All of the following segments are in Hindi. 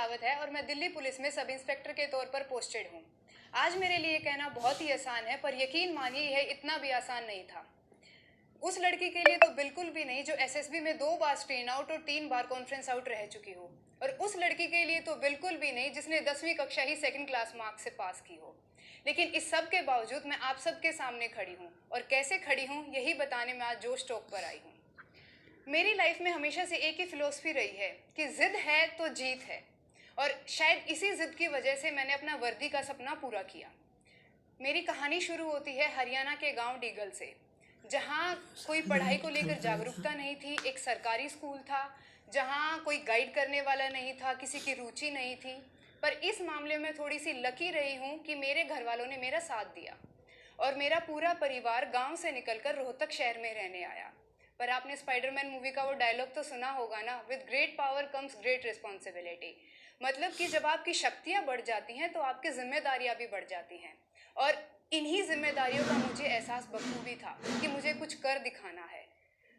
रावत है और मैं दिल्ली पुलिस में सब इंस्पेक्टर के तौर पर पोस्टेड हूँ। आज मेरे लिए कहना बहुत ही आसान है, पर यकीन मानिए यह इतना भी आसान नहीं था। उस लड़की के लिए तो बिल्कुल भी नहीं जो एसएसबी में 2 बार स्क्रीन आउट और 3 बार कॉन्फ्रेंस आउट रह चुकी हो, और उस लड़की के लिए तो बिल्कुल भी नहीं जिसने 10वीं कक्षा ही सेकंड क्लास मार्क्स से पास की हो। लेकिन इस सब के बावजूद मैं आप सबके सामने खड़ी हूँ, और कैसे खड़ी हूँ यही बताने में आज जोश टॉक पर आई हूँ। मेरी लाइफ में हमेशा से एक ही फिलॉसफी रही है कि जिद है तो जीत है, और शायद इसी जिद की वजह से मैंने अपना वर्दी का सपना पूरा किया। मेरी कहानी शुरू होती है हरियाणा के गांव डीगल से, जहां कोई पढ़ाई को लेकर जागरूकता नहीं थी। एक सरकारी स्कूल था जहां कोई गाइड करने वाला नहीं था, किसी की रुचि नहीं थी। पर इस मामले में थोड़ी सी लकी रही हूँ कि मेरे घर वालों ने मेरा साथ दिया और मेरा पूरा परिवार गांव से निकलकर रोहतक शहर में रहने आया। पर आपने स्पाइडरमैन मूवी का वो डायलॉग तो सुना होगा ना, with great power comes great responsibility. मतलब कि जब आपकी शक्तियाँ बढ़ जाती हैं तो आपकी जिम्मेदारियाँ भी बढ़ जाती हैं। और इन्हीं जिम्मेदारियों का मुझे एहसास बखूबी था कि मुझे कुछ कर दिखाना है।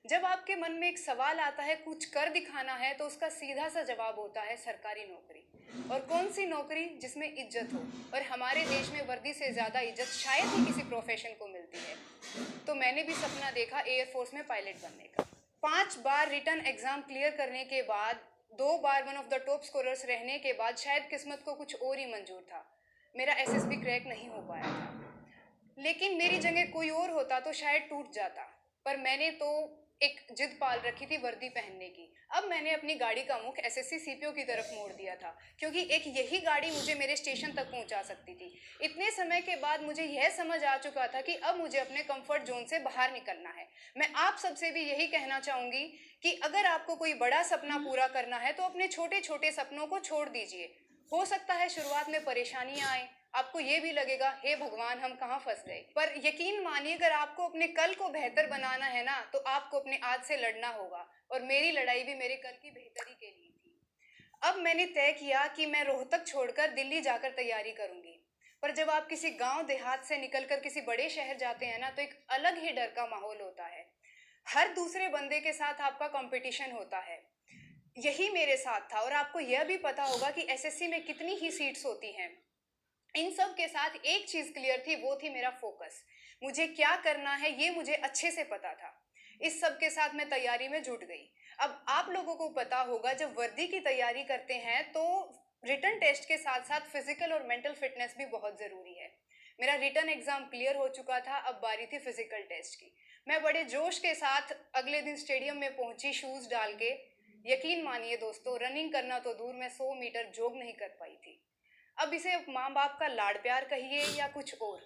जब आपके मन में एक सवाल आता है कुछ कर दिखाना है, तो उसका सीधा सा जवाब होता है सरकारी नौकरी। और कौन सी नौकरी जिसमें इज्जत हो, और हमारे देश में वर्दी से ज़्यादा इज्जत शायद ही किसी प्रोफेशन को मिलती है। तो मैंने भी सपना देखा एयरफोर्स में पायलट बनने का। 5 बार रिटर्न एग्ज़ाम क्लियर करने के बाद, 2 बार one of the top scorers रहने के बाद शायद किस्मत को कुछ और ही मंजूर था। मेरा एसएसबी क्रैक नहीं हो पाया था। लेकिन मेरी जगह कोई और होता तो शायद टूट जाता। पर मैंने तो एक जिद पाल रखी थी वर्दी पहनने की। अब मैंने अपनी गाड़ी का मुख एसएससी सीपीओ की तरफ मोड़ दिया था, क्योंकि एक यही गाड़ी मुझे मेरे स्टेशन तक पहुंचा सकती थी। इतने समय के बाद मुझे यह समझ आ चुका था कि अब मुझे अपने कंफर्ट जोन से बाहर निकलना है। मैं आप सबसे भी यही कहना चाहूंगी कि अगर आपको कोई बड़ा सपना पूरा करना है तो अपने छोटे छोटे सपनों को छोड़ दीजिए। हो सकता है शुरुआत में परेशानियां आए, आपको ये भी लगेगा हे भगवान हम कहाँ फंस गए। पर यकीन मानिए अगर आपको अपने कल को बेहतर बनाना है ना, तो आपको अपने आज से लड़ना होगा। और मेरी लड़ाई भी मेरे कल की बेहतरी के लिए थी। अब मैंने तय किया कि मैं रोहतक छोड़कर दिल्ली जाकर तैयारी करूंगी। पर जब आप किसी गांव देहात से निकलकर किसी बड़े शहर जाते हैं ना, तो एक अलग ही डर का माहौल होता है। हर दूसरे बंदे के साथ आपका कंपटीशन होता है। यही मेरे साथ था। और आपको यह भी पता होगा कि एसएससी में कितनी ही सीट्स होती हैं। इन सब के साथ एक चीज क्लियर थी, वो थी मेरा फोकस। मुझे क्या करना है ये मुझे अच्छे से पता था। इस सब के साथ मैं तैयारी में जुट गई। अब आप लोगों को पता होगा जब वर्दी की तैयारी करते हैं तो रिटन टेस्ट के साथ साथ फिजिकल और मेंटल फिटनेस भी बहुत जरूरी है। मेरा रिटन एग्जाम क्लियर हो चुका था, अब बारी थी फिजिकल टेस्ट की। मैं बड़े जोश के साथ अगले दिन स्टेडियम में पहुंची शूज डाल के। यकीन मानिए दोस्तों, रनिंग करना तो दूर, मैं 100 मीटर जॉग नहीं कर पाई थी। अब इसे माँ बाप का लाड़ प्यार कहिए या कुछ और,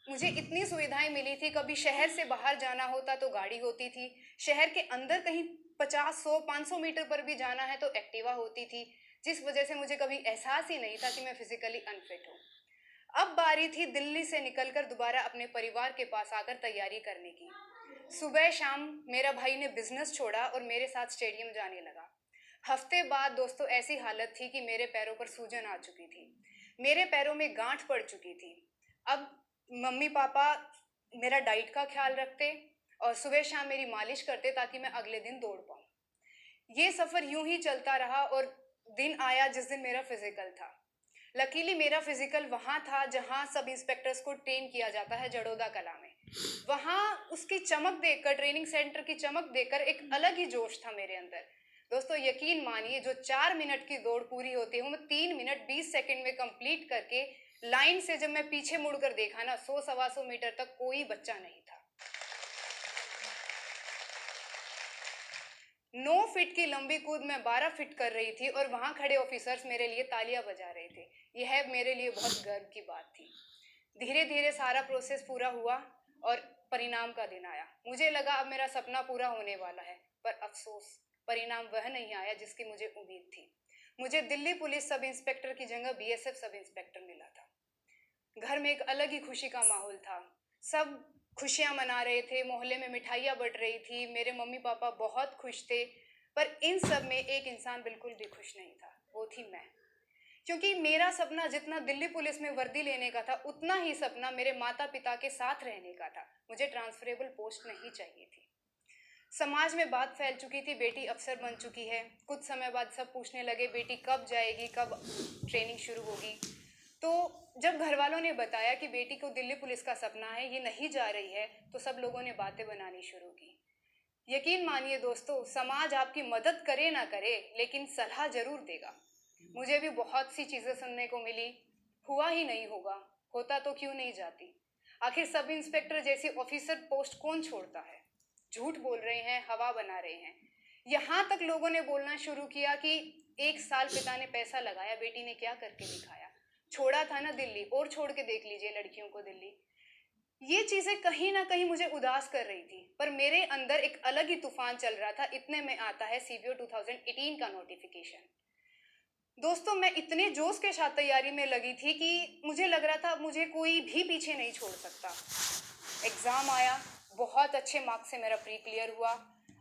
मुझे इतनी सुविधाएं मिली थी। कभी शहर से बाहर जाना होता तो गाड़ी होती थी, शहर के अंदर कहीं 50 100 500 मीटर पर भी जाना है तो एक्टिवा होती थी, जिस वजह से मुझे कभी एहसास ही नहीं था कि मैं फिजिकली अनफिट हूँ। अब बारी थी दिल्ली से निकलकर दोबारा अपने परिवार के पास आकर तैयारी करने की। सुबह शाम मेरा भाई ने बिजनेस छोड़ा और मेरे साथ स्टेडियम जाने लगा। हफ्ते बाद दोस्तों ऐसी हालत थी कि मेरे पैरों पर सूजन आ चुकी थी, मेरे पैरों में गांठ पड़ चुकी थी। अब मम्मी पापा मेरा डाइट का ख्याल रखते और सुबह शाम मेरी मालिश करते ताकि मैं अगले दिन दौड़ पाऊँ। ये सफ़र यूं ही चलता रहा और दिन आया जिस दिन मेरा फिजिकल था। लकीली मेरा फिजिकल वहाँ था जहाँ सब इंस्पेक्टर्स को ट्रेन किया जाता है, जडोदा कला में। वहाँ उसकी चमक देखकर, ट्रेनिंग सेंटर की चमक देखकर एक अलग ही जोश था मेरे अंदर। दोस्तों यकीन मानिए जो 4 मिनट की दौड़ पूरी होती है वो मैं 3 मिनट 20 सेकंड में कंप्लीट करके लाइन से जब मैं पीछे मुड़कर देखा ना, 100 सवा 100 मीटर तक कोई बच्चा नहीं था। 9 फीट की लंबी कूद मैं 12 फीट कर रही थी और वहां खड़े ऑफिसर्स मेरे लिए तालियां बजा रहे थे। यह मेरे लिए बहुत गर्व की बात थी। धीरे धीरे सारा प्रोसेस पूरा हुआ और परिणाम का दिन आया। मुझे लगा अब मेरा सपना पूरा होने वाला है, पर अफसोस परिणाम वह नहीं आया जिसकी मुझे उम्मीद थी। मुझे दिल्ली पुलिस सब इंस्पेक्टर की जगह बीएसएफ सब इंस्पेक्टर मिला था। घर में एक अलग ही खुशी का माहौल था। सब खुशियां मना रहे थे, मोहल्ले में मिठाइयाँ बट रही थी, मेरे मम्मी पापा बहुत खुश थे। पर इन सब में एक इंसान बिल्कुल भी खुश नहीं था, वो थी मैं। क्योंकि मेरा सपना जितना दिल्ली पुलिस में वर्दी लेने का था, उतना ही सपना मेरे माता पिता के साथ रहने का था। मुझे ट्रांसफरेबल पोस्ट नहीं चाहिए थी। समाज में बात फैल चुकी थी, बेटी अफसर बन चुकी है। कुछ समय बाद सब पूछने लगे बेटी कब जाएगी, कब ट्रेनिंग शुरू होगी। तो जब घर वालों ने बताया कि बेटी को दिल्ली पुलिस का सपना है, ये नहीं जा रही है, तो सब लोगों ने बातें बनानी शुरू की। यकीन मानिए दोस्तों, समाज आपकी मदद करे ना करे, लेकिन सलाह जरूर देगा। मुझे भी बहुत सी चीज़ें सुनने को मिली, हुआ ही नहीं होगा, होता तो क्यों नहीं जाती। आखिर सब इंस्पेक्टर जैसी ऑफिसर पोस्ट कौन छोड़ता है। झूठ बोल रहे हैं, हवा बना रहे हैं। यहाँ तक लोगों ने बोलना शुरू किया कि 1 साल पिता ने पैसा लगाया, बेटी ने क्या करके दिखाया। छोड़ा था ना दिल्ली, और छोड़ के देख लीजिए लड़कियों को दिल्ली। ये चीज़ें कहीं ना कहीं मुझे उदास कर रही थी, पर मेरे अंदर एक अलग ही तूफान चल रहा था। इतने में आता है सीबीओ 2018 का नोटिफिकेशन। दोस्तों, मैं इतने जोश के साथ तैयारी में लगी थी कि मुझे लग रहा था मुझे कोई भी पीछे नहीं छोड़ सकता। एग्ज़ाम आया, बहुत अच्छे मार्क्स से मेरा प्री क्लियर हुआ।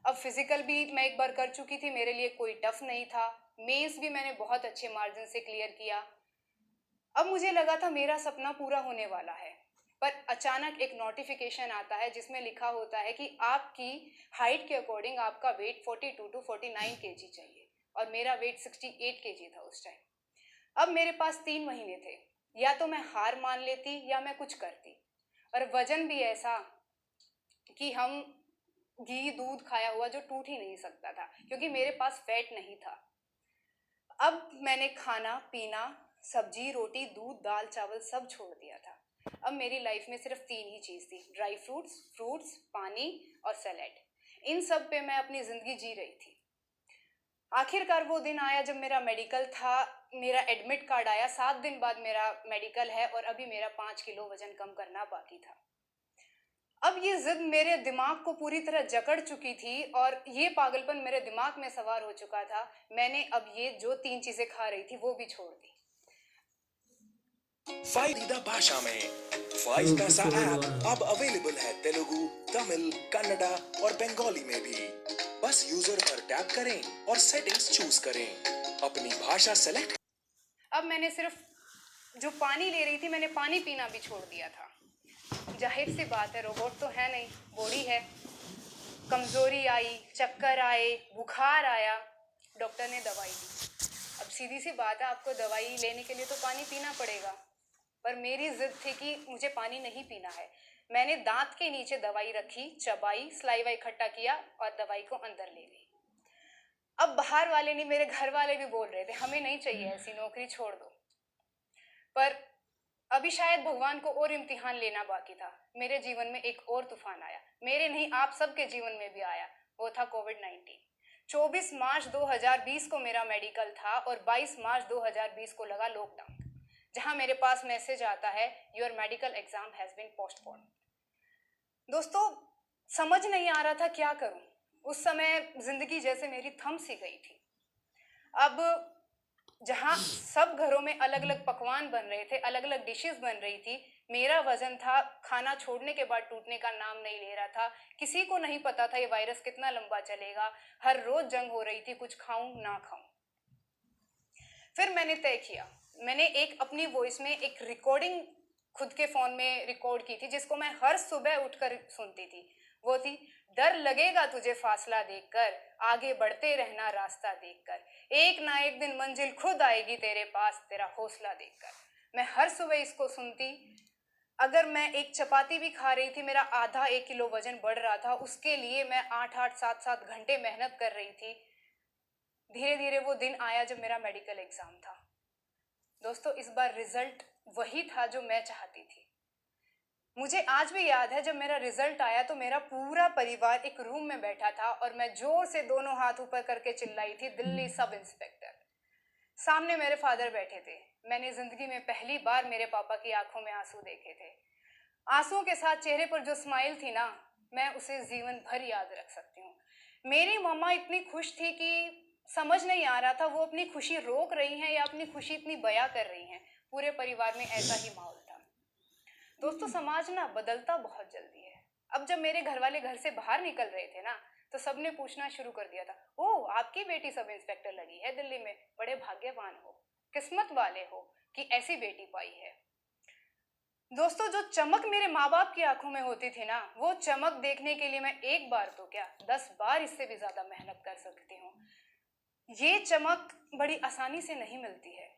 अब फिज़िकल भी मैं एक बार कर चुकी थी, मेरे लिए कोई टफ नहीं था। मेंस भी मैंने बहुत अच्छे मार्जिन से क्लियर किया। अब मुझे लगा था मेरा सपना पूरा होने वाला है, पर अचानक एक नोटिफिकेशन आता है जिसमें लिखा होता है कि आपकी हाइट के अकॉर्डिंग आपका वेट 42 टू 49 केजी चाहिए, और मेरा वेट 68 केजी था उस टाइम। अब मेरे पास 3 महीने थे, या तो मैं हार मान लेती या मैं कुछ करती। और वजन भी ऐसा कि हम घी दूध खाया हुआ जो टूट ही नहीं सकता था, क्योंकि मेरे पास फैट नहीं था। अब मैंने खाना पीना, सब्जी रोटी दूध दाल चावल सब छोड़ दिया था। अब मेरी लाइफ में सिर्फ 3 ही चीज़ थी, ड्राई फ्रूट्स, पानी और सैलेड। इन सब पे मैं अपनी ज़िंदगी जी रही थी। आखिरकार वो दिन आया जब मेरा मेडिकल था, मेरा एडमिट कार्ड आया। 7 दिन बाद मेरा मेडिकल है, और अभी मेरा 5 किलो वजन कम करना बाकी था। अब ये जिद मेरे दिमाग को पूरी तरह जकड़ चुकी थी, और ये पागलपन मेरे दिमाग में सवार हो चुका था। मैंने अब ये जो 3 चीज़ें खा रही थी वो भी छोड़ दी। फायदा भाषा में वॉइस पैसा ऐप अब अवेलेबल है तेलुगु, तमिल, कन्नड़ा और बंगाली में भी। बस यूजर पर टैप करें और सेटिंग्स चूज करें, अपनी भाषा सेलेक्ट। अब मैंने सिर्फ जो पानी ले रही थी, मैंने पानी पीना भी छोड़ दिया था। जाहिर सी बात है, रोबोट तो है नहीं, बॉडी है। कमज़ोरी आई, चक्कर आए, बुखार आया, डॉक्टर ने दवाई दी। अब सीधी सी बात है, आपको दवाई लेने के लिए तो पानी पीना पड़ेगा, पर मेरी जिद थी कि मुझे पानी नहीं पीना है। मैंने दांत के नीचे दवाई रखी, चबाई, सलाइवा इकट्ठा किया और दवाई को अंदर ले गई। अब बाहर वाले नहीं, मेरे घर वाले भी बोल रहे थे हमें नहीं चाहिए ऐसी नौकरी, छोड़ दो। पर अभी शायद भगवान को और इम्तिहान लेना बाकी था। मेरे जीवन में एक और तूफान आया, मेरे नहीं आप सबके जीवन में भी आया। वो था कोविड-19। 24 मार्च 2020 को मेरा मेडिकल था, और 22 मार्च 2020 को लगा लॉकडाउन, जहां मेरे पास मैसेज आता है your medical exam has been postponed. दोस्तों, समझ नहीं आ रहा था क्या करूं। उस समय जिंदगी जैसे मेरी थम सी गई थी। अब जहाँ सब घरों में अलग अलग पकवान बन रहे थे, अलग अलग डिशेस बन रही थी, मेरा वजन था खाना छोड़ने के बाद टूटने का नाम नहीं ले रहा था। किसी को नहीं पता था ये वायरस कितना लंबा चलेगा। हर रोज जंग हो रही थी, कुछ खाऊं ना खाऊं। फिर मैंने तय किया, मैंने एक अपनी वॉइस में एक रिकॉर्डिंग खुद के फ़ोन में रिकॉर्ड की थी, जिसको मैं हर सुबह उठकर सुनती थी। वो थी, डर लगेगा तुझे फासला देखकर, आगे बढ़ते रहना रास्ता देखकर, एक ना एक दिन मंजिल खुद आएगी तेरे पास, तेरा हौसला देखकर। मैं हर सुबह इसको सुनती। अगर मैं एक चपाती भी खा रही थी, मेरा आधा 1 किलो वजन बढ़ रहा था, उसके लिए मैं 8-8 7-7 घंटे मेहनत कर रही थी। धीरे धीरे वो दिन आया जब मेरा मेडिकल एग्जाम था। दोस्तों, इस बार रिजल्ट वही था जो मैं चाहती थी। मुझे आज भी याद है, जब मेरा रिजल्ट आया तो मेरा पूरा परिवार एक रूम में बैठा था, और मैं जोर से दोनों हाथ ऊपर करके चिल्लाई थी, दिल्ली सब इंस्पेक्टर। सामने मेरे फादर बैठे थे। मैंने जिंदगी में पहली बार मेरे पापा की आंखों में आंसू देखे थे। आंसुओं के साथ चेहरे पर जो स्माइल थी ना, मैं उसे जीवन भर याद रख सकती हूँ। मेरी मम्मा इतनी खुश थी कि समझ नहीं आ रहा था वो अपनी खुशी रोक रही हैं या अपनी खुशी इतनी बयां कर रही हैं। पूरे परिवार में ऐसा ही माहौल था। दोस्तों, समाज ना बदलता बहुत जल्दी है। अब जब मेरे घर वाले घर से बाहर निकल रहे थे ना, तो सबने पूछना शुरू कर दिया था, ओह आपकी बेटी सब इंस्पेक्टर लगी है दिल्ली में, बड़े भाग्यवान हो, किस्मत वाले हो कि ऐसी बेटी पाई है। दोस्तों, जो चमक मेरे माँ बाप की आंखों में होती थी ना, वो चमक देखने के लिए मैं एक बार तो क्या 10 बार इससे भी ज्यादा मेहनत कर सकती हूँ। ये चमक बड़ी आसानी से नहीं मिलती है।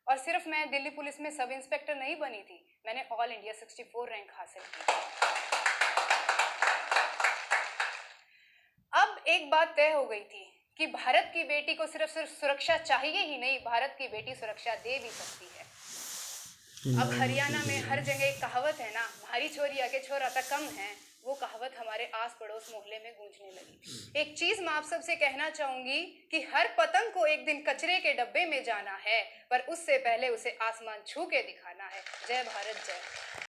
और सिर्फ मैं दिल्ली पुलिस में सब इंस्पेक्टर नहीं बनी थी, मैंने ऑल इंडिया 64 रैंक हासिल की। अब एक बात तय हो गई थी कि भारत की बेटी को सिर्फ सिर्फ सुरक्षा चाहिए ही नहीं, भारत की बेटी सुरक्षा दे भी सकती है। अब हरियाणा में हर जगह एक कहावत है ना, भारी छोरिया के छोरा तक कम है, वो कहावत हमारे आस पड़ोस मोहल्ले में गूंजने लगी। एक चीज मैं आप सबसे कहना चाहूंगी कि हर पतंग को एक दिन कचरे के डब्बे में जाना है, पर उससे पहले उसे आसमान छू के दिखाना है। जय भारत, जय।